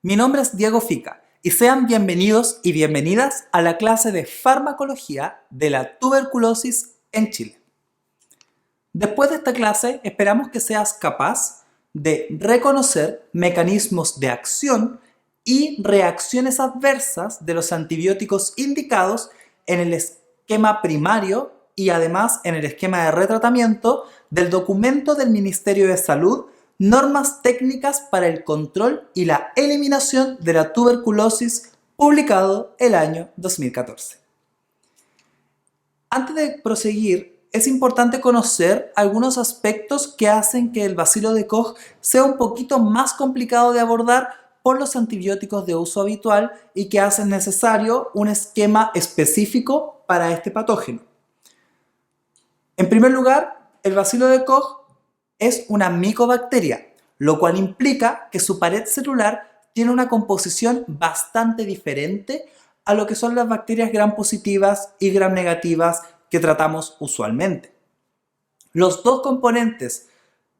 Mi nombre es Diego Fica y sean bienvenidos y bienvenidas a la clase de farmacología de la tuberculosis en Chile. Después de esta clase esperamos que seas capaz de reconocer mecanismos de acción y reacciones adversas de los antibióticos indicados en el esquema primario y además en el esquema de retratamiento del documento del Ministerio de Salud, Normas técnicas para el control y la eliminación de la tuberculosis, publicado el año 2014. Antes de proseguir, es importante conocer algunos aspectos que hacen que el bacilo de Koch sea un poquito más complicado de abordar por los antibióticos de uso habitual y que hacen necesario un esquema específico para este patógeno. En primer lugar, el bacilo de Koch es una micobacteria, lo cual implica que su pared celular tiene una composición bastante diferente a lo que son las bacterias gram positivas y gram negativas que tratamos usualmente. Los dos componentes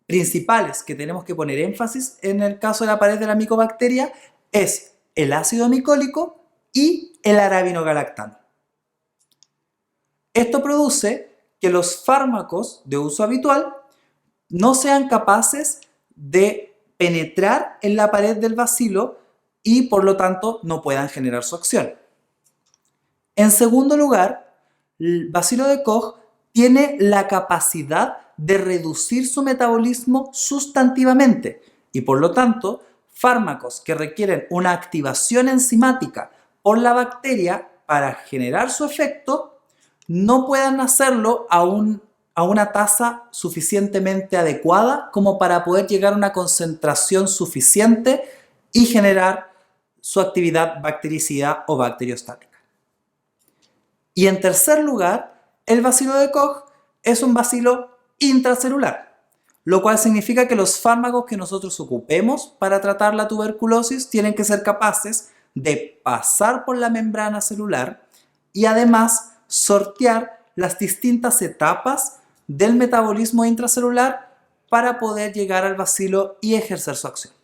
principales que tenemos que poner énfasis en el caso de la pared de la micobacteria es el ácido micólico y el arabinogalactano. Esto produce que los fármacos de uso habitual no sean capaces de penetrar en la pared del bacilo y por lo tanto no puedan generar su acción. En segundo lugar, el bacilo de Koch tiene la capacidad de reducir su metabolismo sustantivamente y por lo tanto fármacos que requieren una activación enzimática por la bacteria para generar su efecto no puedan hacerlo a una tasa suficientemente adecuada como para poder llegar a una concentración suficiente y generar su actividad bactericida o bacteriostática. Y en tercer lugar, el bacilo de Koch es un bacilo intracelular, lo cual significa que los fármacos que nosotros ocupemos para tratar la tuberculosis tienen que ser capaces de pasar por la membrana celular y además sortear las distintas etapas del metabolismo intracelular para poder llegar al bacilo y ejercer su acción.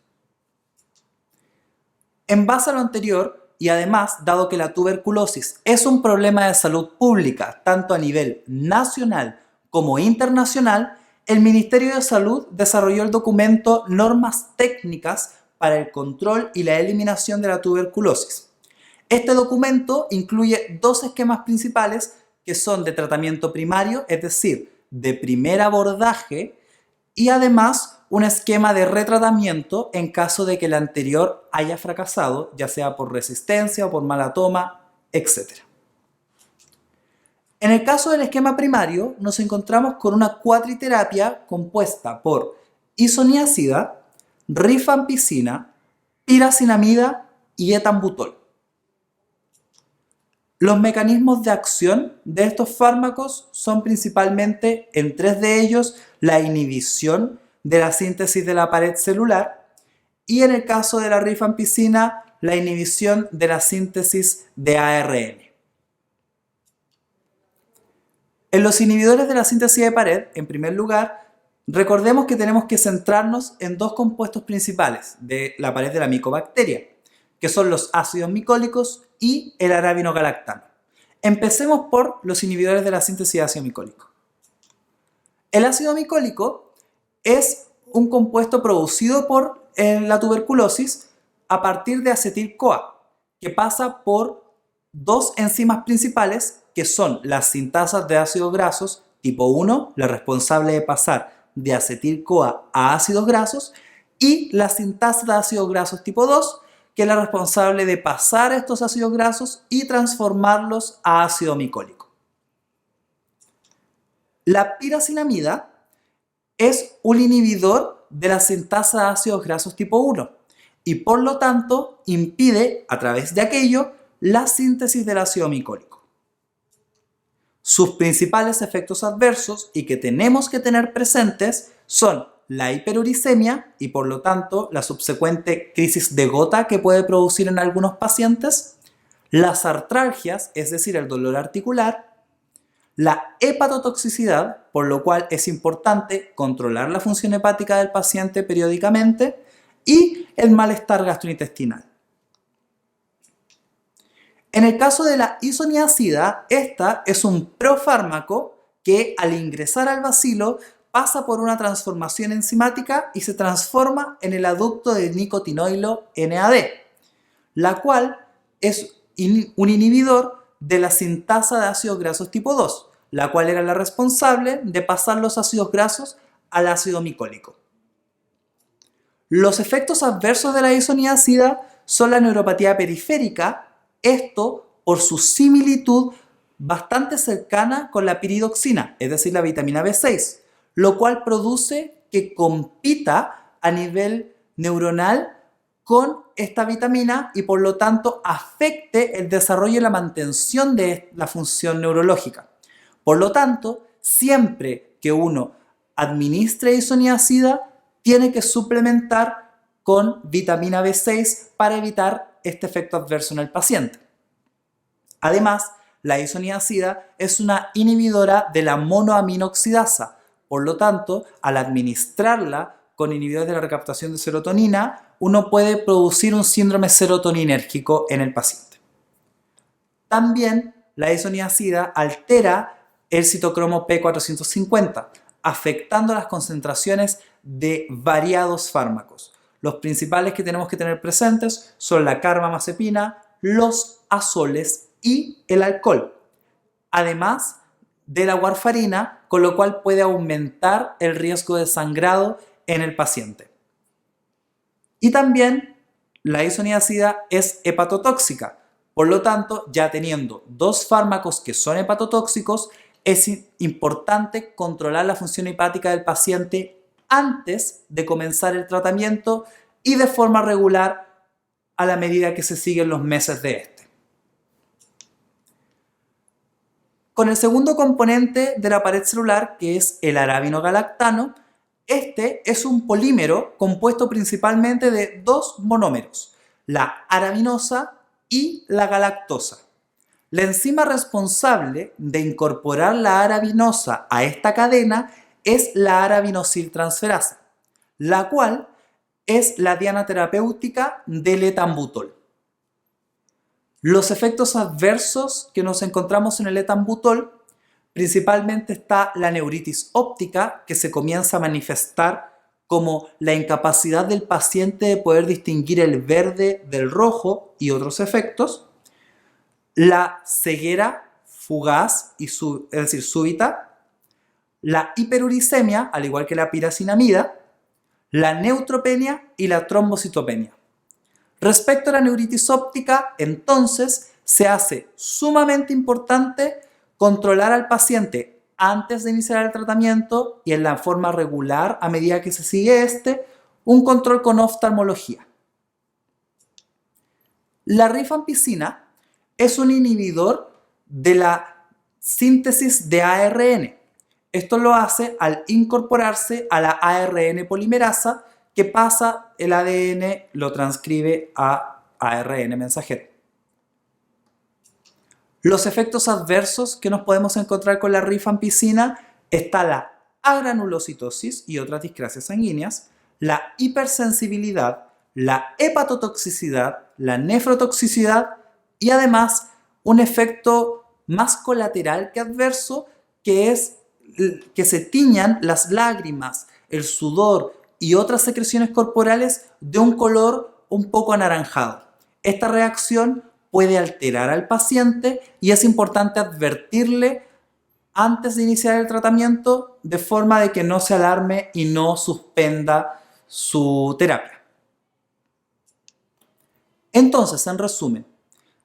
En base a lo anterior, y además, dado que la tuberculosis es un problema de salud pública, tanto a nivel nacional como internacional, el Ministerio de Salud desarrolló el documento Normas técnicas para el control y la eliminación de la tuberculosis. Este documento incluye dos esquemas principales que son de tratamiento primario, es decir, de primer abordaje, y además un esquema de retratamiento en caso de que el anterior haya fracasado, ya sea por resistencia o por mala toma, etc. En el caso del esquema primario, nos encontramos con una cuatriterapia compuesta por isoniazida, rifampicina, piracinamida y etambutol. Los mecanismos de acción de estos fármacos son principalmente, en tres de ellos, la inhibición de la síntesis de la pared celular y en el caso de la rifampicina, la inhibición de la síntesis de ARN. En los inhibidores de la síntesis de pared, en primer lugar, recordemos que tenemos que centrarnos en dos compuestos principales de la pared de la micobacteria, que son los ácidos micólicos y el arabinogalactano. Empecemos por los inhibidores de la síntesis de ácido micólico. El ácido micólico es un compuesto producido por la tuberculosis a partir de acetil-CoA, que pasa por dos enzimas principales que son las sintasas de ácidos grasos tipo 1, la responsable de pasar de acetil-CoA a ácidos grasos, y la sintasa de ácidos grasos tipo 2, que es la responsable de pasar estos ácidos grasos y transformarlos a ácido micólico. La piracinamida es un inhibidor de la sintasa de ácidos grasos tipo 1 y por lo tanto impide a través de aquello la síntesis del ácido micólico. Sus principales efectos adversos y que tenemos que tener presentes son la hiperuricemia y por lo tanto la subsecuente crisis de gota que puede producir en algunos pacientes, las artralgias, es decir, el dolor articular, la hepatotoxicidad, por lo cual es importante controlar la función hepática del paciente periódicamente, y el malestar gastrointestinal. En el caso de la isoniazida, esta es un profármaco que al ingresar al bacilo pasa por una transformación enzimática y se transforma en el aducto de nicotinoilo NAD, la cual es un inhibidor de la sintasa de ácidos grasos tipo 2, la cual era la responsable de pasar los ácidos grasos al ácido micólico. Los efectos adversos de la isoniazida son la neuropatía periférica, esto por su similitud bastante cercana con la piridoxina, es decir, la vitamina B6, lo cual produce que compita a nivel neuronal con esta vitamina y por lo tanto afecte el desarrollo y la mantención de la función neurológica. Por lo tanto, siempre que uno administre isoniazida, tiene que suplementar con vitamina B6 para evitar este efecto adverso en el paciente. Además, la isoniazida es una inhibidora de la monoaminoxidasa. Por lo tanto, al administrarla con inhibidores de la recaptación de serotonina, uno puede producir un síndrome serotoninérgico en el paciente. También la isoniazida altera el citocromo P450, afectando las concentraciones de variados fármacos. Los principales que tenemos que tener presentes son la carbamazepina, los azoles y el alcohol, además de la warfarina, con lo cual puede aumentar el riesgo de sangrado en el paciente. Y también la isoniazida es hepatotóxica, por lo tanto, ya teniendo dos fármacos que son hepatotóxicos, es importante controlar la función hepática del paciente antes de comenzar el tratamiento y de forma regular a la medida que se siguen los meses de este. Con el segundo componente de la pared celular, que es el arabinogalactano, este es un polímero compuesto principalmente de dos monómeros, la arabinosa y la galactosa. La enzima responsable de incorporar la arabinosa a esta cadena es la arabinosiltransferasa, la cual es la diana terapéutica del etambutol. Los efectos adversos que nos encontramos en el etambutol, principalmente está la neuritis óptica, que se comienza a manifestar como la incapacidad del paciente de poder distinguir el verde del rojo y otros efectos, la ceguera fugaz, es decir, súbita, la hiperuricemia, al igual que la piracinamida, la neutropenia y la trombocitopenia. Respecto a la neuritis óptica, entonces, se hace sumamente importante controlar al paciente antes de iniciar el tratamiento y en la forma regular, a medida que se sigue un control con oftalmología. La rifampicina es un inhibidor de la síntesis de ARN. Esto lo hace al incorporarse a la ARN polimerasa, que pasa el ADN, lo transcribe a ARN mensajero. Los efectos adversos que nos podemos encontrar con la rifampicina está la agranulocitosis y otras discrasias sanguíneas, la hipersensibilidad, la hepatotoxicidad, la nefrotoxicidad y además un efecto más colateral que adverso, que es que se tiñan las lágrimas, el sudor y otras secreciones corporales de un color un poco anaranjado. Esta reacción puede alterar al paciente y es importante advertirle antes de iniciar el tratamiento de forma de que no se alarme y no suspenda su terapia. Entonces, en resumen,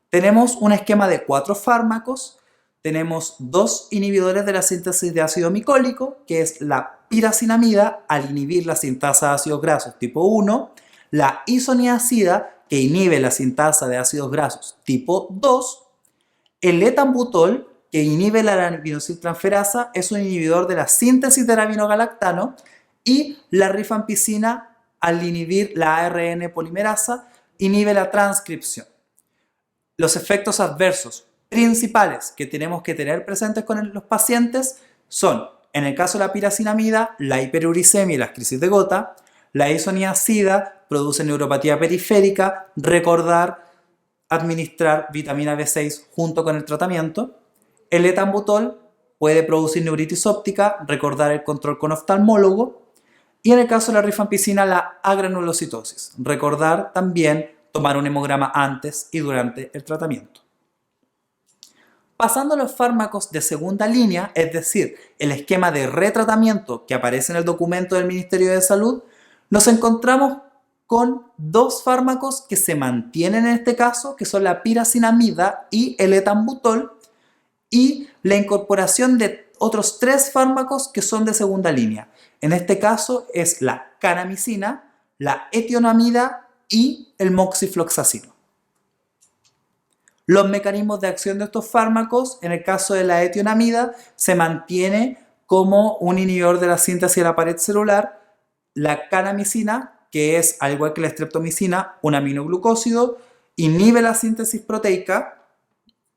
tenemos un esquema de 4 fármacos, tenemos 2 inhibidores de la síntesis de ácido micólico, que es la piracinamida al inhibir la sintasa de ácidos grasos tipo 1, la isoniazida que inhibe la sintasa de ácidos grasos tipo 2, el etambutol que inhibe la arabinosiltransferasa, es un inhibidor de la síntesis de arabinogalactano, y la rifampicina al inhibir la ARN polimerasa inhibe la transcripción. Los efectos adversos principales que tenemos que tener presentes con los pacientes son, en el caso de la piracinamida, la hiperuricemia y las crisis de gota. La isoniazida produce neuropatía periférica. Recordar administrar vitamina B6 junto con el tratamiento. El etambutol puede producir neuritis óptica, recordar el control con oftalmólogo. Y en el caso de la rifampicina, la agranulocitosis, recordar también tomar un hemograma antes y durante el tratamiento. Pasando a los fármacos de segunda línea, es decir, el esquema de retratamiento que aparece en el documento del Ministerio de Salud, nos encontramos con dos fármacos que se mantienen en este caso, que son la piracinamida y el etambutol, y la incorporación de otros 3 fármacos que son de segunda línea. En este caso es la kanamicina, la etionamida y el moxifloxacino. Los mecanismos de acción de estos fármacos, en el caso de la etionamida, se mantiene como un inhibidor de la síntesis de la pared celular. La kanamicina, que es, al igual que la streptomicina, un aminoglucósido, inhibe la síntesis proteica,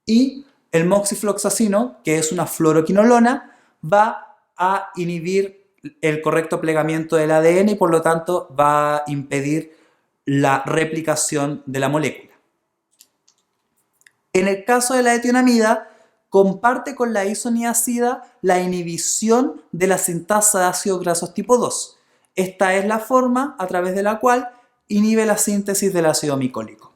y el moxifloxacino, que es una fluoroquinolona, va a inhibir el correcto plegamiento del ADN y por lo tanto va a impedir la replicación de la molécula. En el caso de la etionamida, comparte con la isoniazida la inhibición de la sintasa de ácidos grasos tipo 2. Esta es la forma a través de la cual inhibe la síntesis del ácido micólico.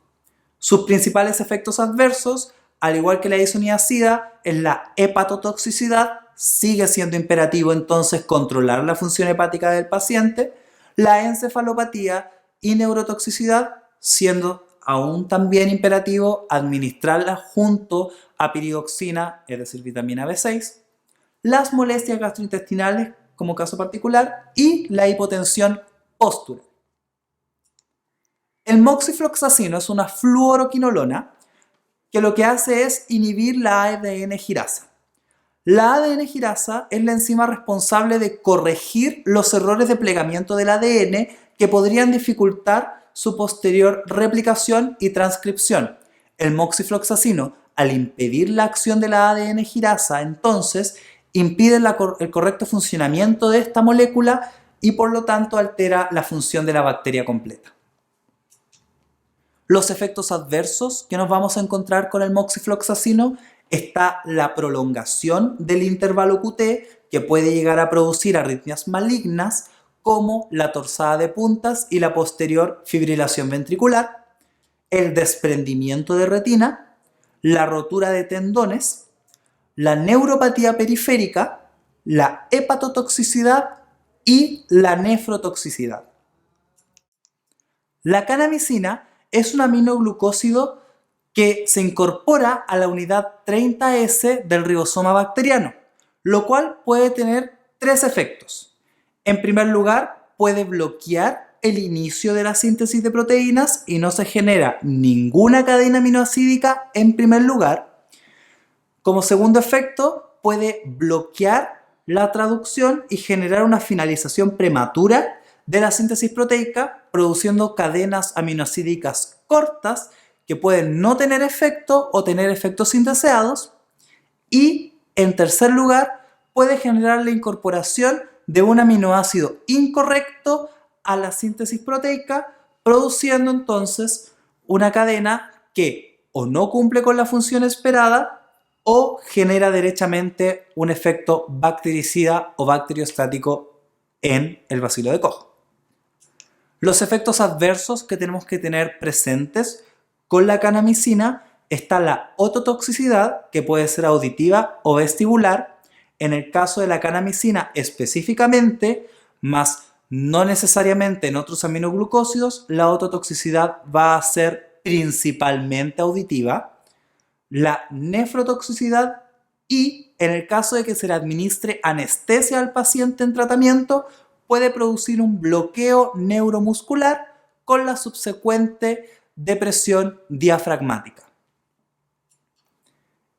Sus principales efectos adversos, al igual que la isoniazida, es la hepatotoxicidad, sigue siendo imperativo entonces controlar la función hepática del paciente, la encefalopatía y neurotoxicidad, siendo aún también imperativo administrarla junto a piridoxina, es decir, vitamina B6, las molestias gastrointestinales como caso particular y la hipotensión postural. El moxifloxacino es una fluoroquinolona que lo que hace es inhibir la ADN girasa. La ADN girasa es la enzima responsable de corregir los errores de plegamiento del ADN que podrían dificultar su posterior replicación y transcripción. El moxifloxacino, al impedir la acción de la ADN girasa, entonces impide el correcto funcionamiento de esta molécula y por lo tanto altera la función de la bacteria completa. Los efectos adversos que nos vamos a encontrar con el moxifloxacino está la prolongación del intervalo QT, que puede llegar a producir arritmias malignas como la torsada de puntas y la posterior fibrilación ventricular, el desprendimiento de retina, la rotura de tendones, la neuropatía periférica, la hepatotoxicidad y la nefrotoxicidad. La kanamicina es un aminoglucósido que se incorpora a la unidad 30S del ribosoma bacteriano, lo cual puede tener 3 efectos. En primer lugar, puede bloquear el inicio de la síntesis de proteínas y no se genera ninguna cadena aminoácidica en primer lugar. Como segundo efecto, puede bloquear la traducción y generar una finalización prematura de la síntesis proteica, produciendo cadenas aminoácidicas cortas que pueden no tener efecto o tener efectos indeseados. Y, en tercer lugar, puede generar la incorporación de un aminoácido incorrecto a la síntesis proteica, produciendo entonces una cadena que o no cumple con la función esperada o genera derechamente un efecto bactericida o bacteriostático en el bacilo de Koch. Los efectos adversos que tenemos que tener presentes con la kanamicina está la ototoxicidad, que puede ser auditiva o vestibular. En el caso de la kanamicina específicamente, más no necesariamente en otros aminoglucósidos, la ototoxicidad va a ser principalmente auditiva, la nefrotoxicidad y, en el caso de que se le administre anestesia al paciente en tratamiento, puede producir un bloqueo neuromuscular con la subsecuente depresión diafragmática.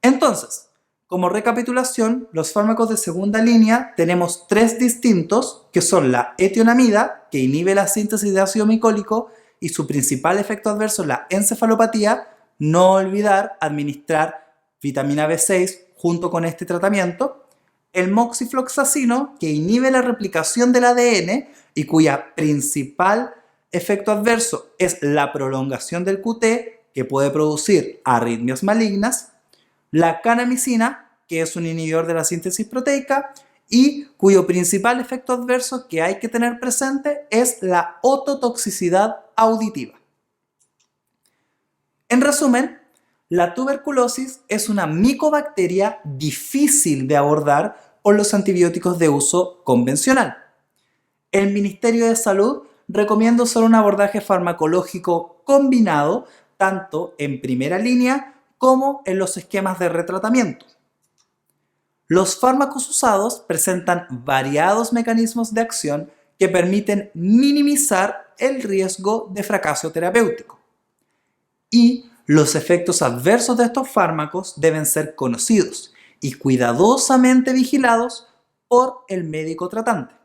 Entonces, como recapitulación, los fármacos de segunda línea tenemos 3 distintos, que son la etionamida, que inhibe la síntesis de ácido micólico y su principal efecto adverso es la encefalopatía. No olvidar administrar vitamina B6 junto con este tratamiento. El moxifloxacino, que inhibe la replicación del ADN y cuya principal efecto adverso es la prolongación del QT, que puede producir arritmias malignas, la kanamicina, que es un inhibidor de la síntesis proteica y cuyo principal efecto adverso que hay que tener presente es la ototoxicidad auditiva. En resumen, la tuberculosis es una micobacteria difícil de abordar por los antibióticos de uso convencional. El Ministerio de Salud recomienda usar un abordaje farmacológico combinado tanto en primera línea como en los esquemas de retratamiento. Los fármacos usados presentan variados mecanismos de acción que permiten minimizar el riesgo de fracaso terapéutico. Y los efectos adversos de estos fármacos deben ser conocidos y cuidadosamente vigilados por el médico tratante.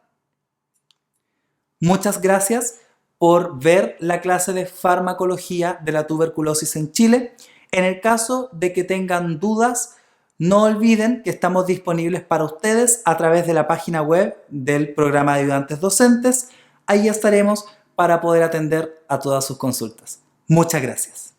Muchas gracias por ver la clase de farmacología de la tuberculosis en Chile. En el caso de que tengan dudas, no olviden que estamos disponibles para ustedes a través de la página web del programa de ayudantes docentes. Ahí estaremos para poder atender a todas sus consultas. Muchas gracias.